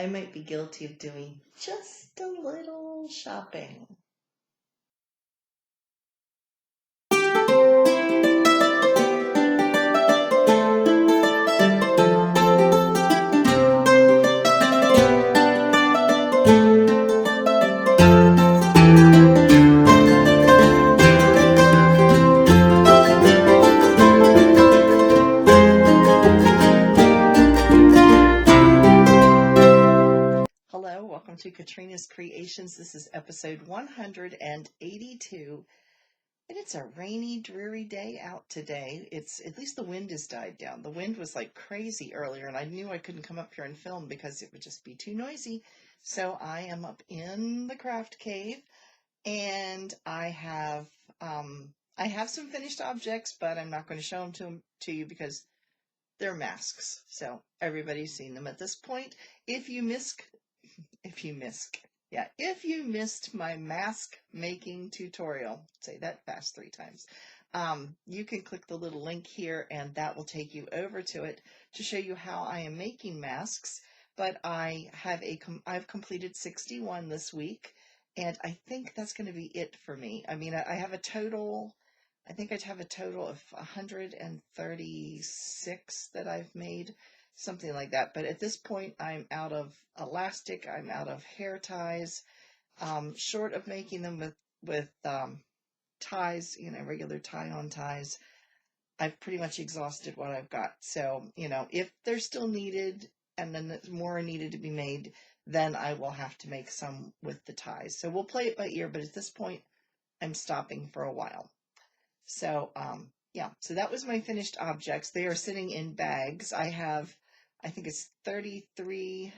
I might be guilty of doing just a little shopping. Hello, welcome to Katrina's Creations. This is episode 182, and it's a rainy, dreary day out today. At least the wind has died down. The wind was like crazy earlier, and I knew I couldn't come up here and film because it would just be too noisy. So I am up in the craft cave, and I have some finished objects, but I'm not going to show them to you because they're masks. So everybody's seen them at this point. If you missed my mask making tutorial, say that fast 3 times, you can click the little link here and that will take you over to it to show you how I am making masks. But I've completed 61 this week, and I think that's going to be it for me. I mean, I have a total, I think I'd have a total of 136 that I've made. Something like that. But at this point, I'm out of elastic. I'm out of hair ties. Short of making them with ties, regular tie-on ties, I've pretty much exhausted what I've got. So, if they're still needed and then more are needed to be made, then I will have to make some with the ties. So we'll play it by ear, but at this point, I'm stopping for a while. So, so that was my finished objects. They are sitting in bags. I think it's 33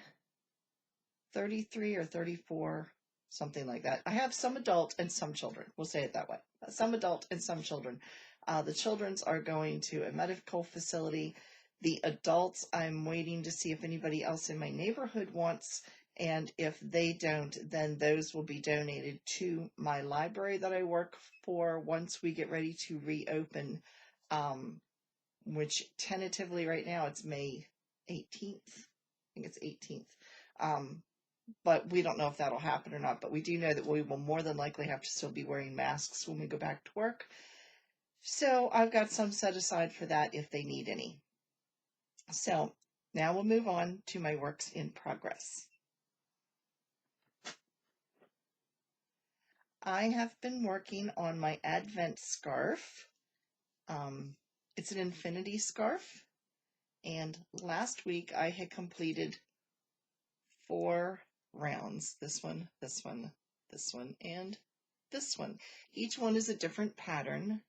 or 34, something like that. I have some adult and some children. We'll say it that way. Some adult and some children. The children's are going to a medical facility. The adults, I'm waiting to see if anybody else in my neighborhood wants, and if they don't, then those will be donated to my library that I work for once we get ready to reopen, which tentatively right now it's May 18th. I think it's 18th. But we don't know if that'll happen or not. But we do know that we will more than likely have to still be wearing masks when we go back to work. So I've got some set aside for that if they need any. So now we'll move on to my works in progress. I have been working on my Advent scarf. It's an infinity scarf. And last week I had completed 4 rounds. This one, this one, this one, and this one. Each one is a different pattern.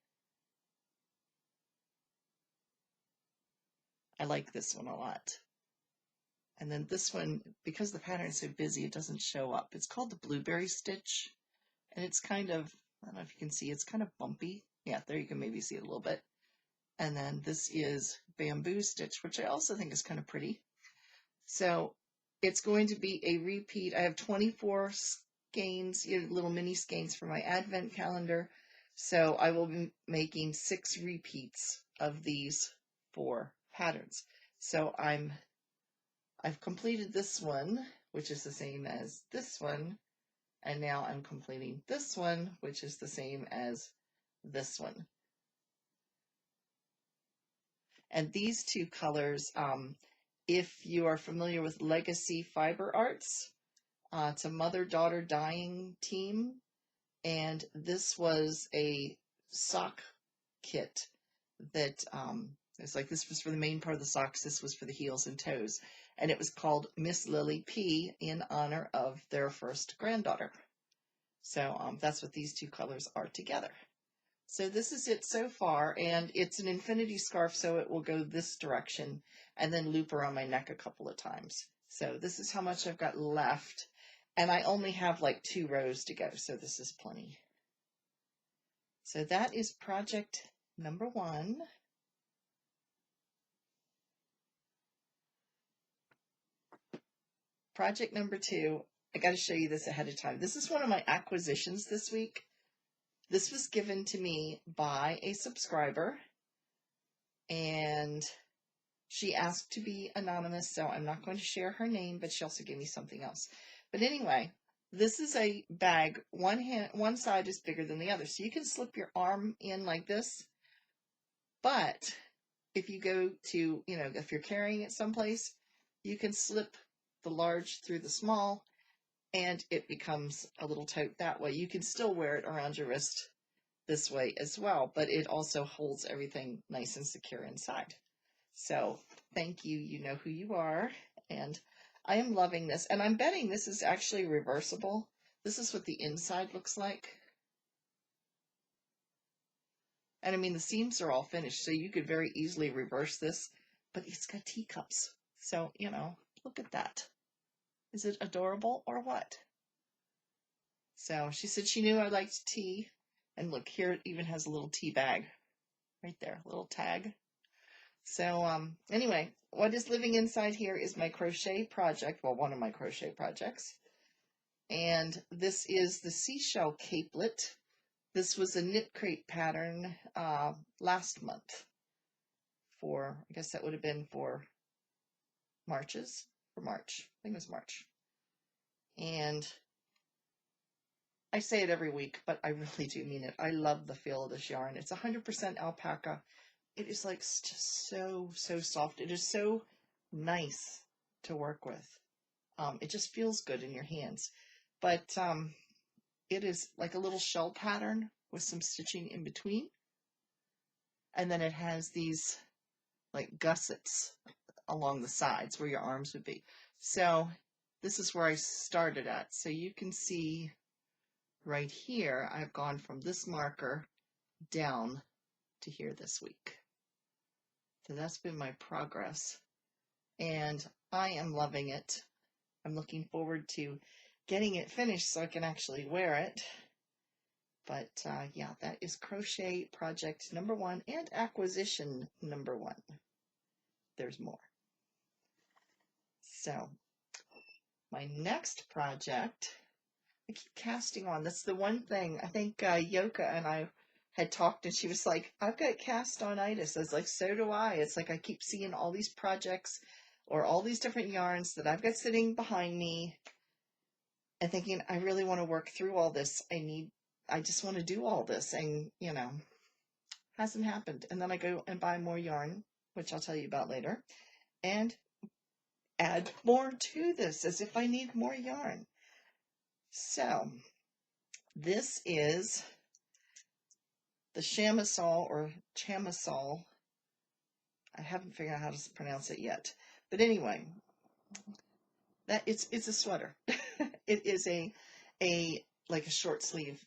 I like this one a lot. And then this one, because the pattern is so busy, it doesn't show up. It's called the blueberry stitch. And it's kind of, I don't know if you can see, it's kind of bumpy. Yeah, there you can maybe see it a little bit. And then this is bamboo stitch, which I also think is kind of pretty. So it's going to be a repeat. I have 24 skeins, little mini skeins for my Advent calendar. So I will be making 6 repeats of these 4 patterns. So I've completed this one, which is the same as this one. And now I'm completing this one, which is the same as this one. And these 2 colors, if you are familiar with Legacy Fiber Arts, it's a mother-daughter dyeing team. And this was a sock kit that it's like this was for the main part of the socks. This was for the heels and toes. And it was called Miss Lily P in honor of their first granddaughter. So that's what these 2 colors are together. So this is it so far, and it's an infinity scarf, so it will go this direction and then loop around my neck a couple of times. So this is how much I've got left, and I only have like 2 rows to go, so this is plenty. So that is project number 1. Project number 2, I got to show you this ahead of time. This is one of my acquisitions this week. This was given to me by a subscriber, and She asked to be anonymous, so I'm not going to share her name, but she also gave me something else. But anyway, this is a bag. One side is bigger than the other, so you can slip your arm in like this. But if you go to, if you're carrying it someplace, you can slip the large through the small, and it becomes a little tote that way. You can still wear it around your wrist this way as well, but it also holds everything nice and secure inside. So thank you. You know who you are. And I am loving this. And I'm betting this is actually reversible. This is what the inside looks like. And I mean, the seams are all finished, so you could very easily reverse this, but it's got teacups. So, look at that. Is it adorable or what? So she said she knew I liked tea. And look, here it even has a little tea bag right there, a little tag. So anyway, what is living inside here is my crochet project, well, one of my crochet projects. And this is the seashell capelet. This was a knit crate pattern last month for, I guess that would have been for March. I think it was March. And I say it every week, but I really do mean it. I love the feel of this yarn. It's 100% alpaca. It is like just so soft. It is so nice to work with. It just feels good in your hands. But it is like a little shell pattern with some stitching in between. And then it has these like gussets along the sides where your arms would be. So this is where I started at. So you can see right here, I've gone from this marker down to here this week. So that's been my progress. And I am loving it. I'm looking forward to getting it finished so I can actually wear it. But yeah, that is crochet project number 1 and acquisition number 1. There's more. So my next project, I keep casting on. That's the one thing. I think Yoka and I had talked, and she was like, I've got cast-on-itis. I was like, so do I. It's like I keep seeing all these projects or all these different yarns that I've got sitting behind me and thinking, I really want to work through all this. I just want to do all this, and, hasn't happened. And then I go and buy more yarn, which I'll tell you about later, and add more to this as if I need more yarn. So this is the chamisol or chamisol. I haven't figured out how to pronounce it yet. But anyway, that it's a sweater. It is a like a short sleeve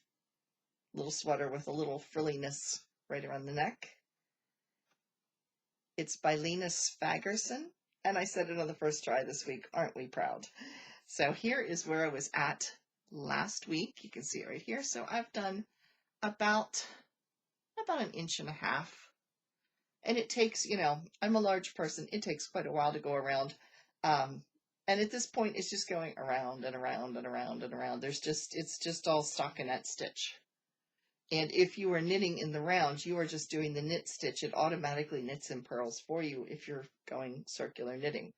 little sweater with a little frilliness right around the neck. It's by Lena Sfagerson, and I said it on the first try this week. Aren't we proud? So here is where I was at last week. You can see it right here. So I've done about 1.5 inches. And it takes, I'm a large person. It takes quite a while to go around. And at this point, it's just going around and around and around and around. It's just all stockinette stitch. And if you are knitting in the round, you are just doing the knit stitch. It automatically knits and purls for you if you're going circular knitting.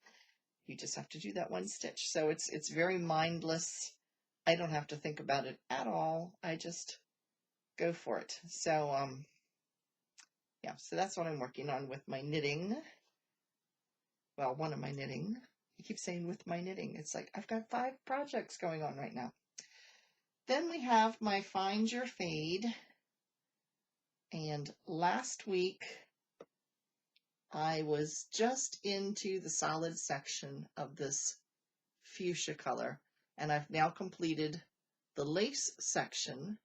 You just have to do that one stitch. So it's very mindless. I don't have to think about it at all. I just go for it. So, yeah, so that's what I'm working on with my knitting. Well, one of my knitting. I keep saying with my knitting. It's like I've got 5 projects going on right now. Then we have my Find Your Fade. And last week, I was just into the solid section of this fuchsia color. And I've now completed the lace section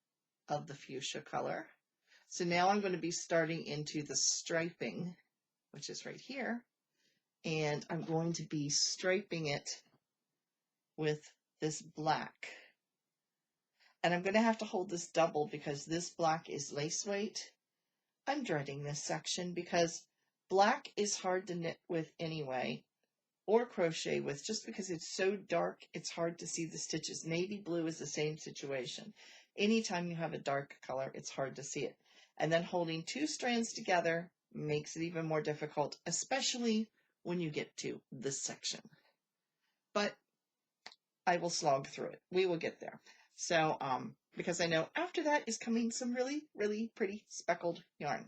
of the fuchsia color. So now I'm going to be starting into the striping, which is right here. And I'm going to be striping it with this black. And I'm going to have to hold this double because this black is lace weight. I'm dreading this section because black is hard to knit with anyway, or crochet with, just because it's so dark, it's hard to see the stitches. Navy blue is the same situation. Anytime you have a dark color, it's hard to see it. And then holding 2 strands together makes it even more difficult, especially when you get to this section. But I will slog through it. We will get there. So, because I know after that is coming some really, really pretty speckled yarn.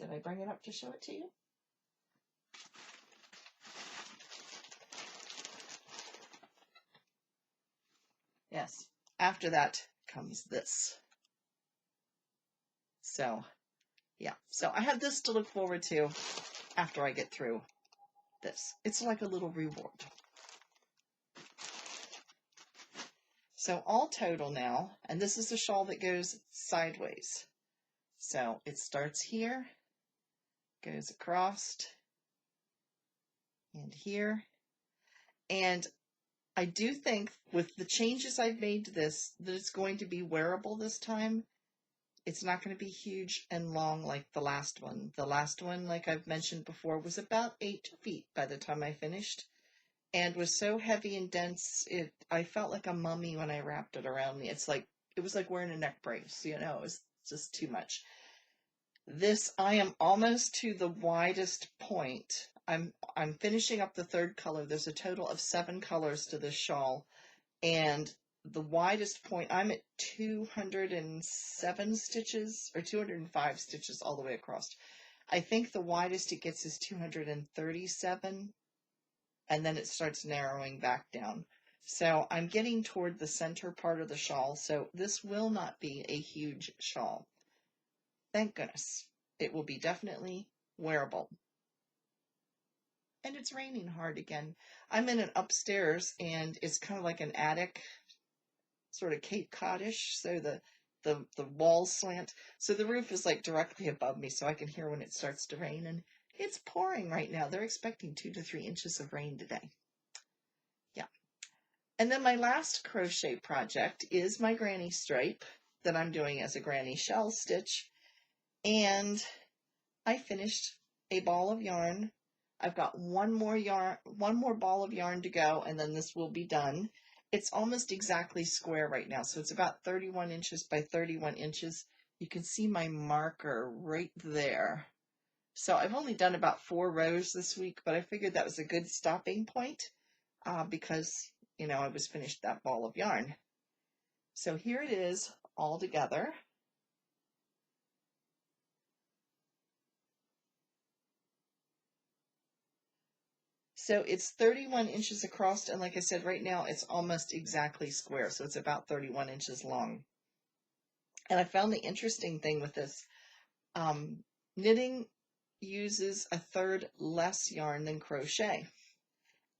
Did I bring it up to show it to you? Yes. After that comes this. So, yeah. So I have this to look forward to after I get through this. It's like a little reward. So all total now, and this is the shawl that goes sideways. So it starts here, goes across, and here. And I do think with the changes I've made to this, that it's going to be wearable this time. It's not going to be huge and long like the last one. The last one, like I've mentioned before, was about 8 feet by the time I finished, and was so heavy and dense, I felt like a mummy when I wrapped it around me. It was like wearing a neck brace, you know, it was just too much. This, I am almost to the widest point. I'm finishing up the 3rd color. There's a total of 7 colors to this shawl, and the widest point, I'm at 207 stitches, or 205 stitches all the way across. I think the widest it gets is 237, and then it starts narrowing back down. So I'm getting toward the center part of the shawl, so this will not be a huge shawl. Thank goodness. It will be definitely wearable. And it's raining hard again. I'm in an upstairs, and it's kind of like an attic, sort of Cape Cod-ish, so the walls slant. So the roof is like directly above me, so I can hear when it starts to rain, and it's pouring right now. They're expecting 2 to 3 inches of rain today. Yeah. And then my last crochet project is my granny stripe that I'm doing as a granny shell stitch. And I finished a ball of yarn. I've got one more ball of yarn to go, and then this will be done. It's almost exactly square right now, so it's about 31 inches by 31 inches. You can see my marker right there. So I've only done about 4 rows this week, but I figured that was a good stopping point because, you know, I was finished that ball of yarn. So here it is all together. So it's 31 inches across, and like I said, right now it's almost exactly square, so it's about 31 inches long. And I found the interesting thing with this, knitting uses 1/3 less yarn than crochet.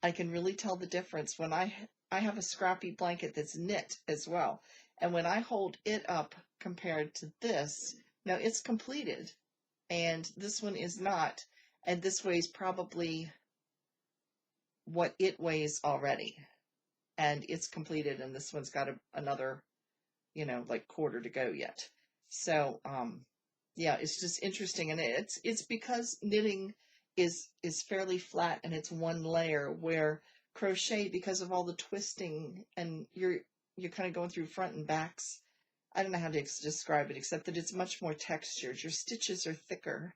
I can really tell the difference when I have a scrappy blanket that's knit as well, and when I hold it up compared to this, now it's completed, and this one is not, and this weighs probably what it weighs already, and it's completed, and this one's got another, you know, like quarter to go yet. So yeah, it's just interesting, and it's because knitting is fairly flat and it's one layer, where crochet, because of all the twisting, and you're kind of going through front and backs. I don't know how to describe it, except that it's much more textured. Your stitches are thicker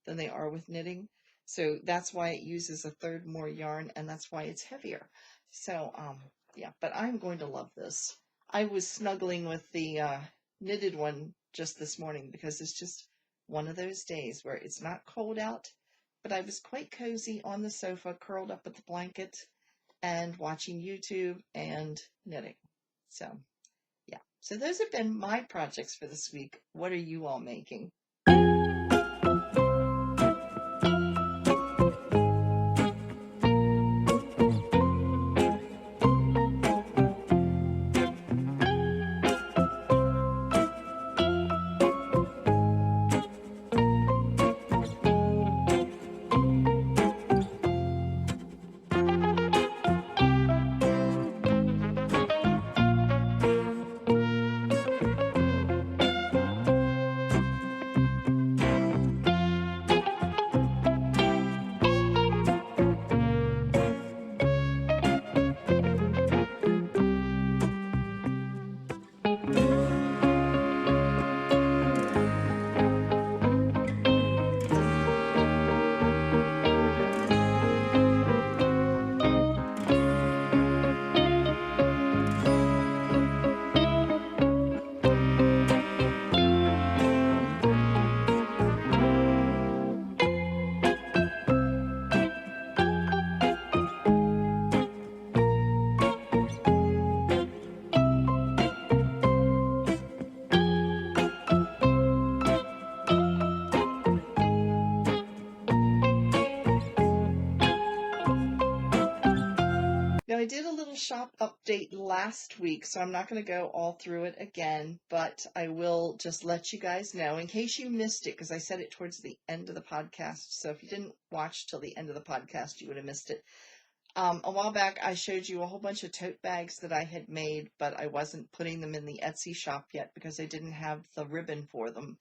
than they are with knitting. So that's why it uses 1/3 more yarn, and that's why it's heavier. So, yeah, but I'm going to love this. I was snuggling with the knitted one just this morning because it's just one of those days where it's not cold out, but I was quite cozy on the sofa, curled up with the blanket and watching YouTube and knitting. So, yeah. So those have been my projects for this week. What are you all making? little shop update last week, so I'm not going to go all through it again, but I will just let you guys know in case you missed it, because I said it towards the end of the podcast. So if you didn't watch till the end of the podcast, you would have missed it. A while back, I showed you a whole bunch of tote bags that I had made, but I wasn't putting them in the Etsy shop yet because I didn't have the ribbon for them,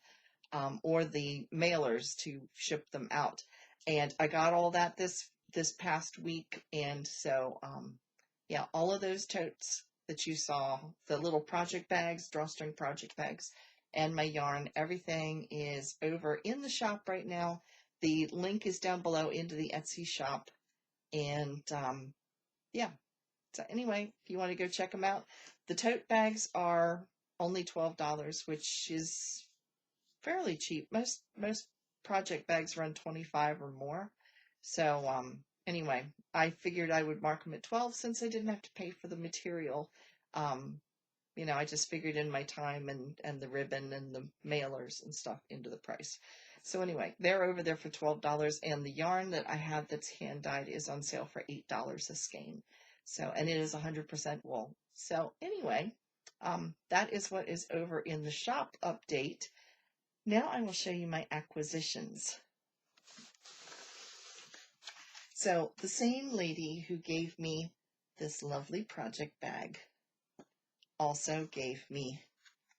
or the mailers to ship them out. And I got all that this past week, and so yeah, all of those totes that you saw, the little project bags, drawstring project bags, and my yarn, everything is over in the shop right now. The link is down below into the Etsy shop. And yeah, so anyway, if you want to go check them out, the tote bags are only $12, which is fairly cheap. Most project bags run $25 or more. So anyway, I figured I would mark them at $12 since I didn't have to pay for the material. You know, I just figured in my time and the ribbon and the mailers and stuff into the price. So anyway, they're over there for $12, and the yarn that I have that's hand dyed is on sale for $8 a skein. So, and it is 100% wool. So anyway, that is what is over in the shop update. Now I will show you my acquisitions. So the same lady who gave me this lovely project bag also gave me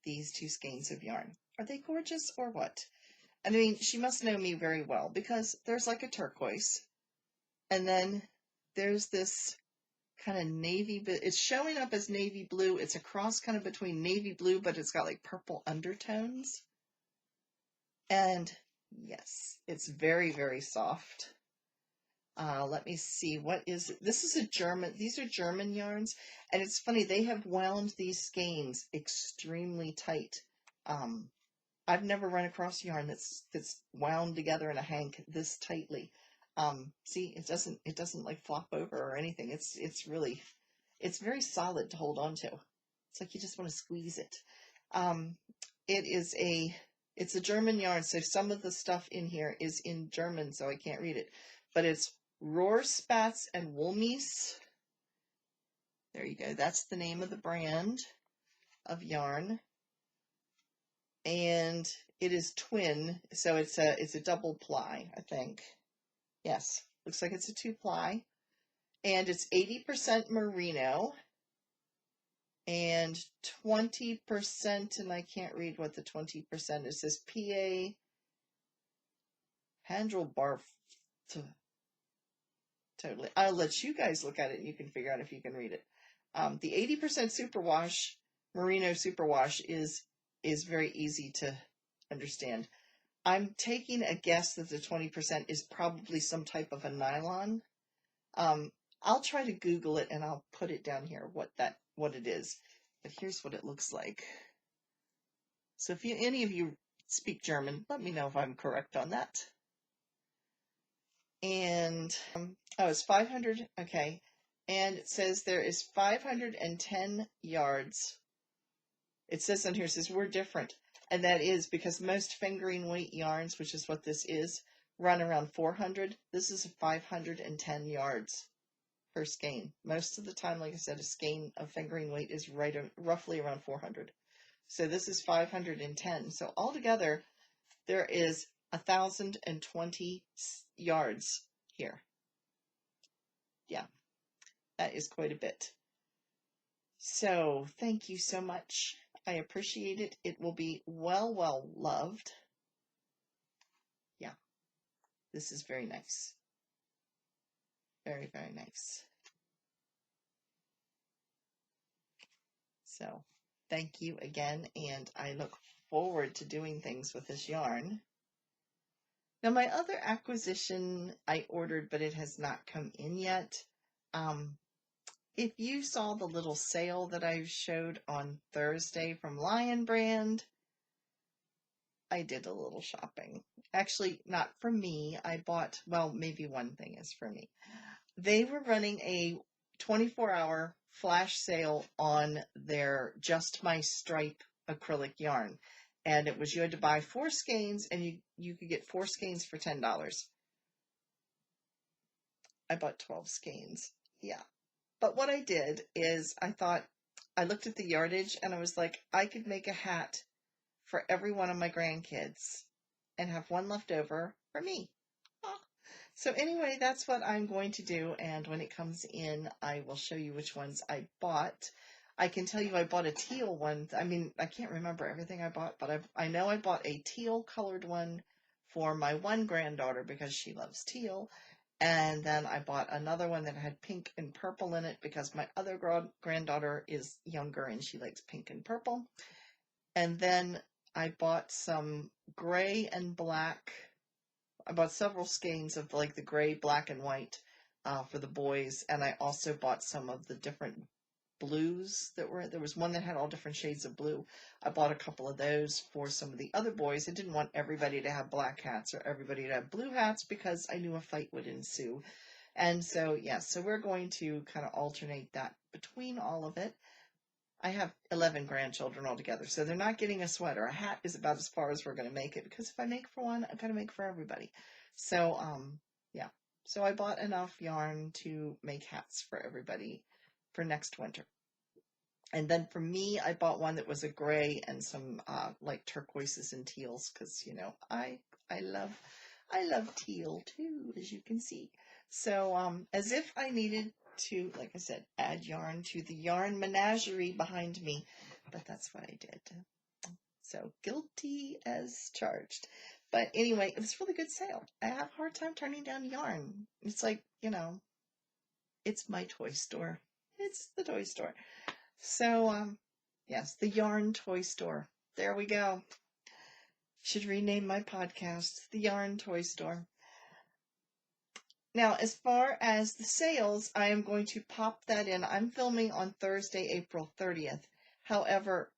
these 2 skeins of yarn. Are they gorgeous or what? I mean, she must know me very well because there's like a turquoise, and then there's this kind of navy, but it's showing up as navy blue. It's a cross kind of between navy blue, but it's got like purple undertones. And yes, it's very, very soft. Let me see, what is it? This is a German, these are German yarns, and it's funny, they have wound these skeins extremely tight. I've never run across yarn that's wound together in a hank this tightly. See, it doesn't like flop over or anything. It's really, it's very solid to hold on to. It's like you just want to squeeze it. It's a German yarn, so some of the stuff in here is in German, so I can't read it. But it's Rohrspatz and Wollmies. There you go. That's the name of the brand of yarn. And it is twin, so it's a double ply, I think. Yes, looks like it's a 2-ply. And it's 80% merino and 20%, and I can't read what the 20% is. It says PA Handlebar. Totally. I'll let you guys look at it and you can figure out if you can read it. The 80% superwash, merino superwash is very easy to understand. I'm taking a guess that the 20% is probably some type of a nylon. I'll try to Google it and I'll put it down here what it is. But here's what it looks like. So if any of you speak German, let me know if I'm correct on that. And oh, it's 500. Okay, and it says there is 510 yards. It says on here, it says we're different. And that is because most fingering weight yarns, which is what this is, run around 400. This is 510 yards per skein. Most of the time, like I said, a skein of fingering weight is roughly around 400. So this is 510. So altogether, there is 1,020 yards here. Yeah, that is quite a bit. So thank you so much. I appreciate it. It will be well loved. Yeah, this is very nice. Very, very nice. So thank you again, and I look forward to doing things with this yarn. Now my other acquisition I ordered, but it has not come in yet. If you saw the little sale that I showed on Thursday from Lion Brand, I did a little shopping. Actually, not for me. I bought, well, maybe one thing is for me. They were running a 24-hour flash sale on their Just My Stripe acrylic yarn. And it was, you had to buy 4 skeins, and you could get 4 skeins for $10. I bought 12 skeins. Yeah. But what I did is I looked at the yardage and I was like, I could make a hat for every one of my grandkids and have one left over for me. So anyway, that's what I'm going to do, and when it comes in, I will show you which ones I bought. I can tell you I bought a teal one. I mean, I can't remember everything I bought, but I know I bought a teal colored one for my one granddaughter because she loves teal. And then I bought another one that had pink and purple in it because my other granddaughter is younger and she likes pink and purple. And then I bought some gray and black. I bought several skeins of like the gray, black, and white for the boys, and I also bought some of the different blues that were. There was one that had all different shades of blue. I bought a couple of those for some of the other boys. I didn't want everybody to have black hats or everybody to have blue hats because I knew a fight would ensue. And so, yeah, so we're going to kind of alternate that between all of it. I have 11 grandchildren altogether, so they're not getting a sweater. A hat is about as far as we're going to make it, because if I make for one, I've got to make for everybody. So, yeah. So I bought enough yarn to make hats for everybody for next winter. And then for me, I bought one that was a gray and some like turquoises and teals, because, you know, I love teal too, as you can see. So, as if I needed to, like I said, add yarn to the yarn menagerie behind me, but that's what I did. So guilty as charged. But anyway, it was a really good sale. I have a hard time turning down yarn. It's like, you know, it's my toy store. It's the toy store. So, yes, the yarn toy store. There we go. Should rename my podcast the Yarn Toy Store. Now, as far as the sales, I am going to pop that in. I'm filming on Thursday, April 30th. However,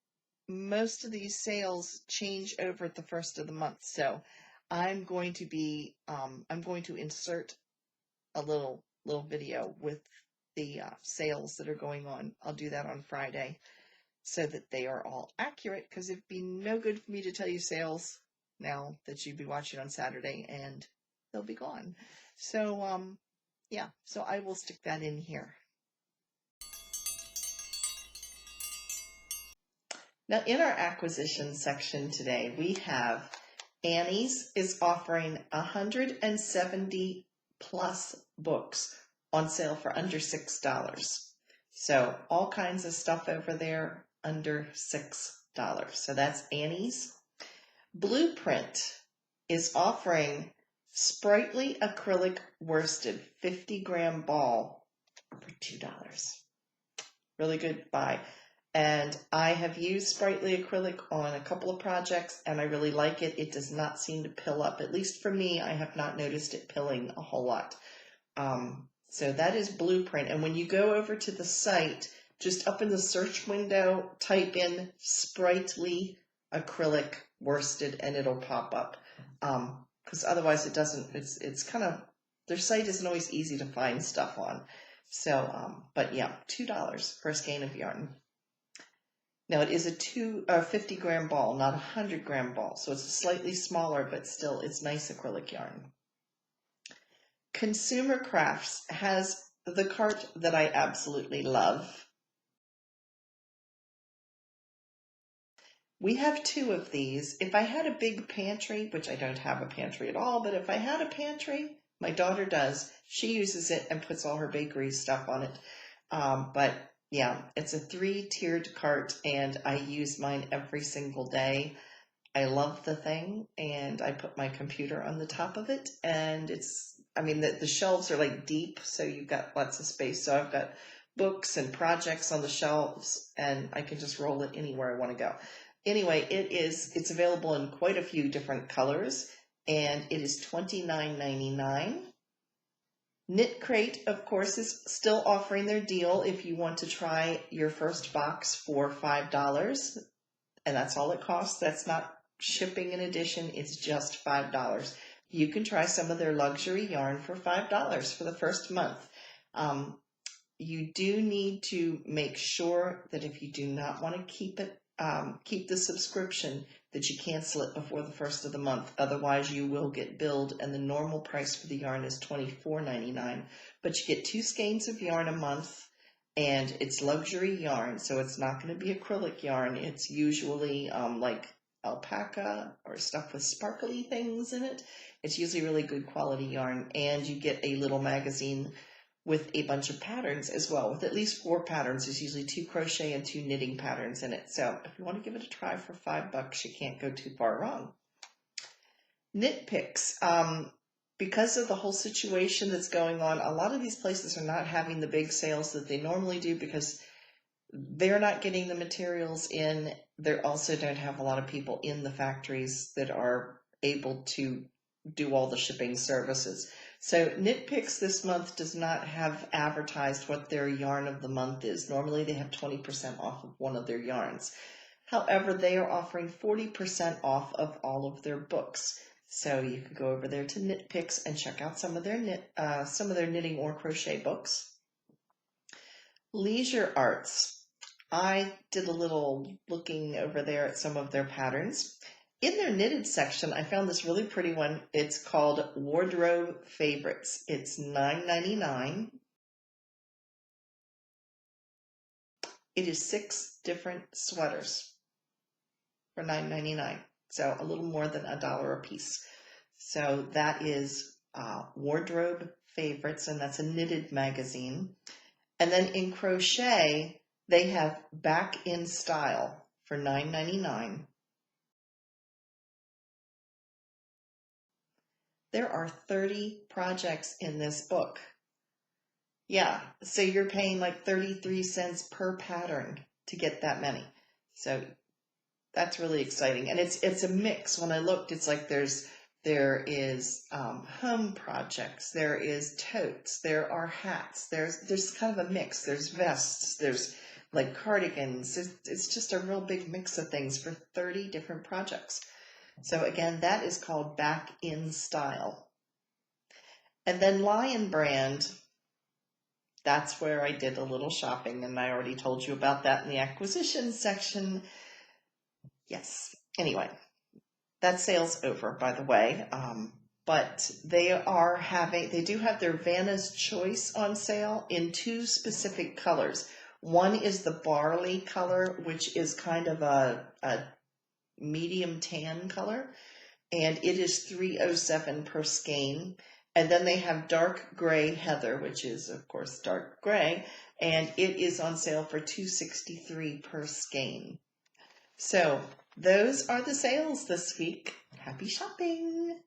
most of these sales change over at the first of the month. So I'm going to insert a little video with the sales that are going on. I'll do that on Friday so that they are all accurate, because it'd be no good for me to tell you sales now that you'd be watching on Saturday and they'll be gone. So, yeah, so I will stick that in here. Now, in our acquisition section today, we have Annie's is offering 170 plus books on sale for under $6. So all kinds of stuff over there under $6. So that's Annie's. Bluprint is offering Sprightly acrylic worsted 50-gram ball for $2. Really good buy. And I have used Sprightly acrylic on a couple of projects, and I really like it. It does not seem to pill up. At least for me, I have not noticed it pilling a whole lot. So that is Bluprint. And when you go over to the site, just up in the search window, type in Sprightly acrylic worsted, and it'll pop up. Because otherwise it doesn't, it's kind of, their site isn't always easy to find stuff on. So, but yeah, $2 per skein of yarn. Now it is a 50-gram ball, not a 100-gram ball. So it's a slightly smaller, but still it's nice acrylic yarn. Consumer Crafts has the cart that I absolutely love. We have 2 of these. If I had a big pantry, which I don't have a pantry at all, but if I had a pantry, my daughter does. She uses it and puts all her bakery stuff on it. But yeah, it's a 3-tiered cart, and I use mine every single day. I love the thing, and I put my computer on the top of it, and the shelves are like deep, so you've got lots of space. So I've got books and projects on the shelves, and I can just roll it anywhere I want to go. Anyway, it's available in quite a few different colors, and it is $29.99. Knit Crate, of course, is still offering their deal if you want to try your first box for $5, and that's all it costs. That's not shipping in addition, it's just $5. You can try some of their luxury yarn for $5 for the first month. You do need to make sure that if you do not want to keep the subscription, that you cancel it before the first of the month. Otherwise, you will get billed, and the normal price for the yarn is $24.99. But you get 2 skeins of yarn a month, and it's luxury yarn, so it's not going to be acrylic yarn. It's usually like alpaca or stuff with sparkly things in it. It's usually really good quality yarn, and you get a little magazine with a bunch of patterns as well, with at least 4 patterns. There's usually 2 crochet and 2 knitting patterns in it. So if you want to give it a try for $5, you can't go too far wrong. Knit picks. Because of the whole situation that's going on, a lot of these places are not having the big sales that they normally do because they're not getting the materials in. They also don't have a lot of people in the factories that are able to do all the shipping services. So Knit Picks this month does not have advertised what their yarn of the month is. Normally they have 20% off of one of their yarns. However, they are offering 40% off of all of their books. So you could go over there to Knit Picks and check out some of their knitting or crochet books. Leisure Arts. I did a little looking over there at some of their patterns. In their knitted section, I found this really pretty one. It's called Wardrobe Favorites. It's $9.99. It is 6 different sweaters for $9.99. So a little more than $1 a piece. So that is Wardrobe Favorites, and that's a knitted magazine. And then in crochet, they have Back in Style for $9.99. There are 30 projects in this book. Yeah, so you're paying like 33 cents per pattern to get that many. So that's really exciting. And it's a mix. When I looked, it's like there is home projects, there is totes, there are hats, there's kind of a mix. There's vests, there's like cardigans. It's just a real big mix of things for 30 different projects. So again, that is called Back in Style. And then Lion Brand, that's where I did a little shopping, and I already told you about that in the acquisition section. Yes. Anyway, that sale's over, by the way. But they do have their Vanna's Choice on sale in 2 specific colors. One is the barley color, which is kind of a medium tan color, and it is $3.07 per skein. And then they have dark gray heather, which is of course dark gray, and it is on sale for $2.63 per skein. So those are the sales this week. Happy shopping!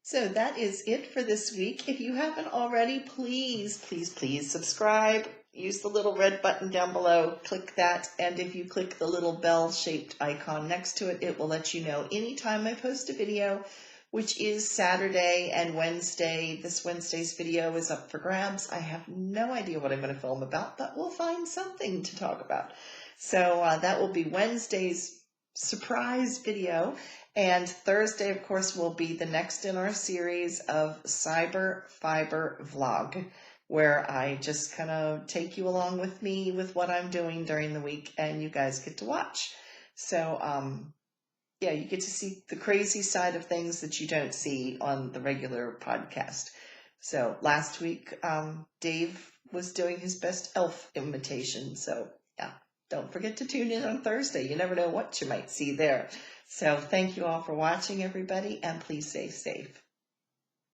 So that is it for this week. If you haven't already, please, please, please subscribe. Use the little red button down below. Click that, and if you click the little bell-shaped icon next to it, it will let you know anytime I post a video, which is Saturday and Wednesday. This Wednesday's video is up for grabs. I have no idea what I'm going to film about, but we'll find something to talk about. So that will be Wednesday's surprise video. And Thursday, of course, will be the next in our series of Cyber Fiber Vlog, where I just kind of take you along with me with what I'm doing during the week, and you guys get to watch. So, yeah, you get to see the crazy side of things that you don't see on the regular podcast. So last week, Dave was doing his best elf imitation. So yeah, don't forget to tune in on Thursday. You never know what you might see there. So thank you all for watching, everybody, and please stay safe.